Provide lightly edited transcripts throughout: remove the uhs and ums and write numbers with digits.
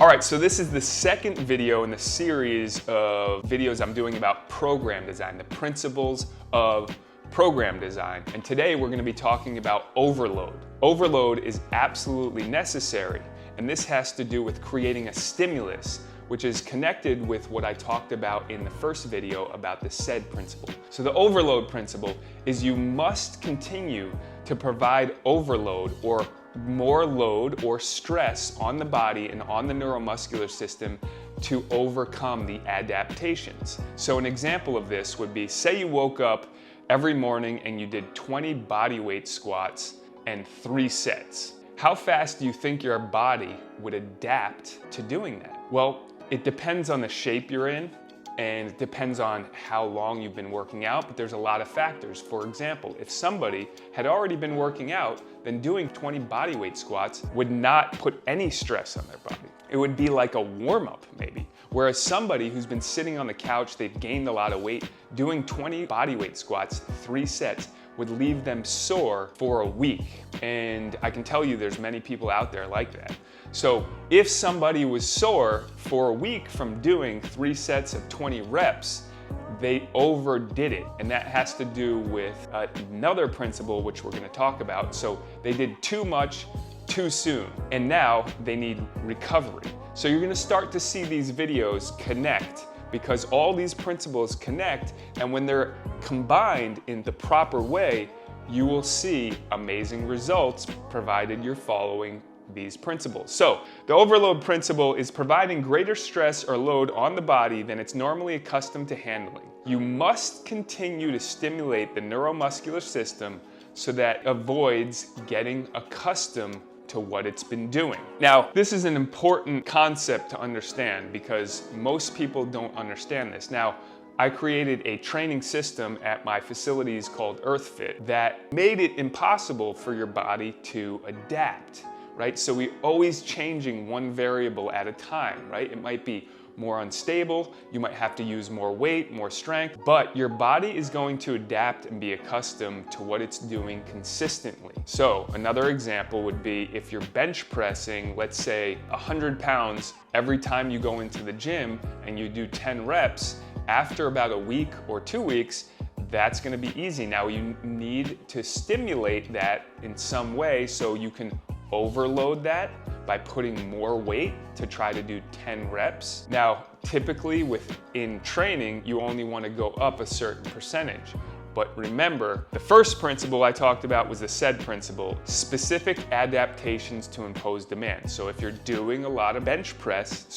All right, so this is the second video in the series of videos I'm doing about program design, the principles of program design. And today we're going to be talking about overload. Overload is absolutely necessary, and this has to do with creating a stimulus, which is connected with what I talked about in the first video about the SAID principle. So the overload principle is you must continue to provide overload or more load or stress on the body and on the neuromuscular system to overcome the adaptations. So an example of this would be, say you woke up every morning and you did 20 body weight squats and 3 sets. How fast do you think your body would adapt to doing that? Well, it depends on the shape you're in, and it depends on how long you've been working out, but there's a lot of factors. For example, if somebody had already been working out, then doing 20 body weight squats would not put any stress on their body. It would be like a warm-up maybe. Whereas somebody who's been sitting on the couch, they've gained a lot of weight, doing 20 body weight squats, 3 sets, would leave them sore for a week. And I can tell you there's many people out there like that. So if somebody was sore for a week from doing 3 sets of 20 reps, they overdid it. And that has to do with another principle which we're gonna talk about. So they did too much too soon, and now they need recovery. So you're gonna start to see these videos connect, because all these principles connect, and when they're combined in the proper way, you will see amazing results provided you're following these principles. So the overload principle is providing greater stress or load on the body than it's normally accustomed to handling. You must continue to stimulate the neuromuscular system so that it avoids getting accustomed to what it's been doing. Now, this is an important concept to understand because most people don't understand this. Now, I created a training system at my facilities called EarthFit that made it impossible for your body to adapt, right? So we're always changing one variable at a time, right? It might be more unstable, you might have to use more weight, more strength, but your body is going to adapt and be accustomed to what it's doing consistently. So another example would be if you're bench pressing, let's say 100 pounds every time you go into the gym and you do 10 reps, after about a week or 2 weeks, that's gonna be easy. Now you need to stimulate that in some way so you can overload that by putting more weight to try to do 10 reps. Now, typically within training, you only want to go up a certain percentage. But remember, the first principle I talked about was the SAID principle, specific adaptations to impose demand. So if you're doing a lot of bench press,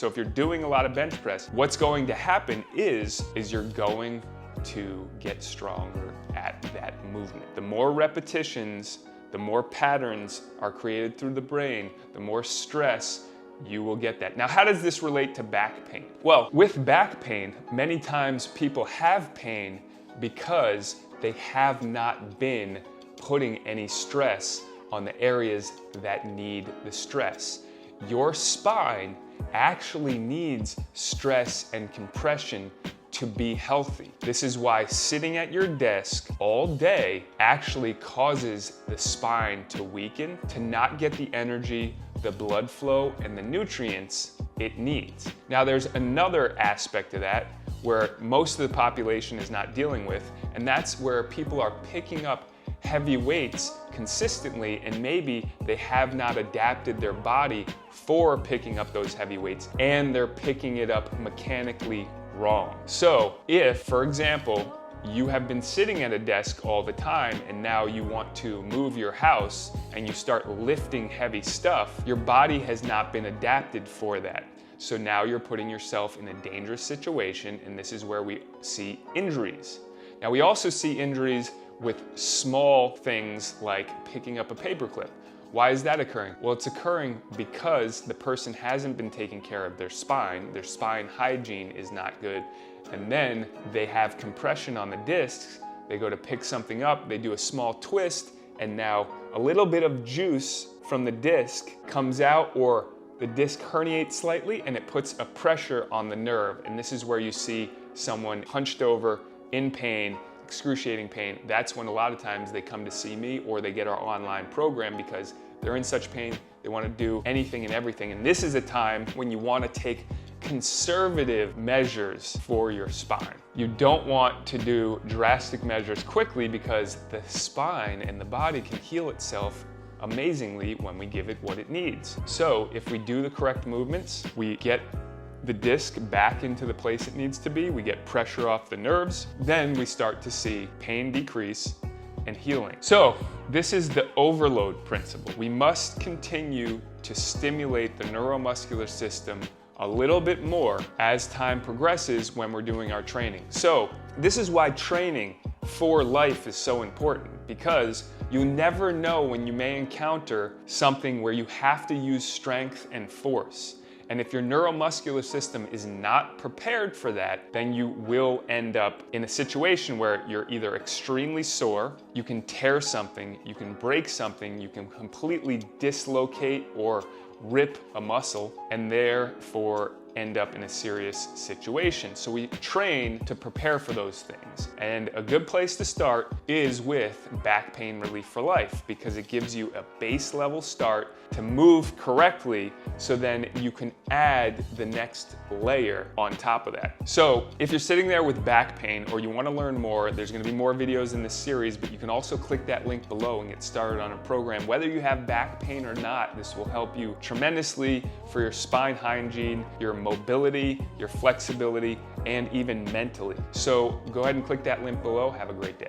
what's going to happen is you're going to get stronger at that movement. The more repetitions, the more patterns are created through the brain, the more stress you will get that. Now, how does this relate to back pain? Well, with back pain, many times people have pain because they have not been putting any stress on the areas that need the stress. Your spine actually needs stress and compression to be healthy. This is why sitting at your desk all day actually causes the spine to weaken, to not get the energy, the blood flow, and the nutrients it needs. Now there's another aspect of that where most of the population is not dealing with, and that's where people are picking up heavy weights consistently, and maybe they have not adapted their body for picking up those heavy weights, and they're picking it up mechanically wrong. So if, for example, you have been sitting at a desk all the time and now you want to move your house and you start lifting heavy stuff, your body has not been adapted for that. So now you're putting yourself in a dangerous situation, and this is where we see injuries. Now we also see injuries with small things like picking up a paperclip. Why is that occurring? Well, it's occurring because the person hasn't been taking care of their spine hygiene is not good, and then they have compression on the discs, they go to pick something up, they do a small twist, and now a little bit of juice from the disc comes out, or the disc herniates slightly and it puts a pressure on the nerve, and this is where you see someone hunched over in pain, excruciating pain. That's when a lot of times they come to see me or they get our online program because they're in such pain They want to do anything and everything. And this is a time when you want to take conservative measures for your spine. You don't want to do drastic measures quickly because the spine and the body can heal itself amazingly when we give it what it needs. So if we do the correct movements, we get the disc back into the place it needs to be, we get pressure off the nerves, then we start to see pain decrease and healing. So this is the overload principle. We must continue to stimulate the neuromuscular system a little bit more as time progresses when we're doing our training. So this is why training for life is so important, because you never know when you may encounter something where you have to use strength and force. And if your neuromuscular system is not prepared for that, then you will end up in a situation where you're either extremely sore, you can tear something, you can break something, you can completely dislocate or rip a muscle, and therefore end up in a serious situation. So we train to prepare for those things. And a good place to start is with Back Pain Relief for Life, because it gives you a base level start to move correctly, so then you can add the next layer on top of that. So if you're sitting there with back pain or you want to learn more, there's going to be more videos in this series, but you can also click that link below and get started on a program. Whether you have back pain or not, this will help you tremendously for your spine hygiene, your mobility, your flexibility, and even mentally. So go ahead and click that link below. Have a great day.